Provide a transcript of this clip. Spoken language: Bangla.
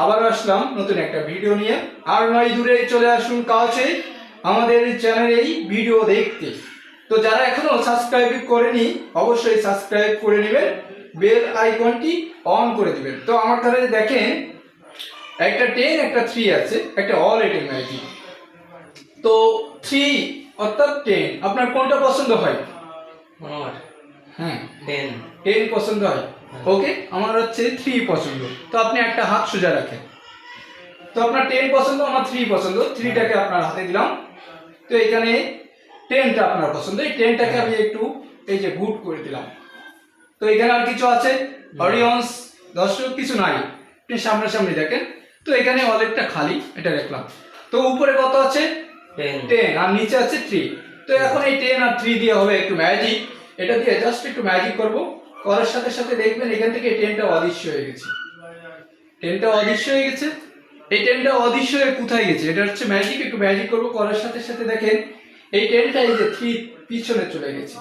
আবার আসলাম নতুন একটা ভিডিও নিয়ে। আর নয় দূরে চলে আসুন কাছে আমাদের চ্যানেলেই ভিডিও দেখতে। তো যারা এখনো সাবস্ক্রাইব করেনি অবশ্যই সাবস্ক্রাইব করে নেবেন, বেল আইকনটি অন করে দিবেন। তো আমার ধারে দেখেন একটা 10 একটা 3 আছে, একটা অল রেটিং আছে। তো 3 অর্থাৎ 10 আপনার কোনটা পছন্দ হয়? আমার হ্যাঁ 10 পছন্দ হয়। ওকে, আমার হচ্ছে 3 পছন্দ। তো আপনি একটা হাত সোজা রাখেন। তো আপনার 10 পছন্দ, আমার 3 পছন্দ। 3টাকে আপনার হাতে দিলাম। তো এখানে 10টা আপনার পছন্দ, এই 10টাকে আমি একটু এই যে গুড করে দিলাম। তো এখানে আর কিছু আছে অডিয়েন্স দর্শক কিছু নাই, আপনি সামনাসামনি দেখেন। তো এখানে ওয়ালেটটা খালি, এটা দেখলাম। তো উপরে কত আছে? 10 আর নিচে আছে 3। তো এখন এই 10 আর 3 দিয়ে হবে একটু ম্যাজিক। এটা দিয়ে জাস্ট একটু ম্যাজিক করব, করার সাথে সাথে দেখবেন এখান থেকে 10টা অদৃশ্য হয়ে গেছে। 10টা অদৃশ্য হয়ে গেছে। এই 10টা অদৃশ্য হয়ে কোথায় গেছে? এটা হচ্ছে ম্যাজিক। একটু ম্যাজিক করব, করার সাথে সাথে দেখেন এই 10টা এই যে 3 পিছনে চলে গেছে।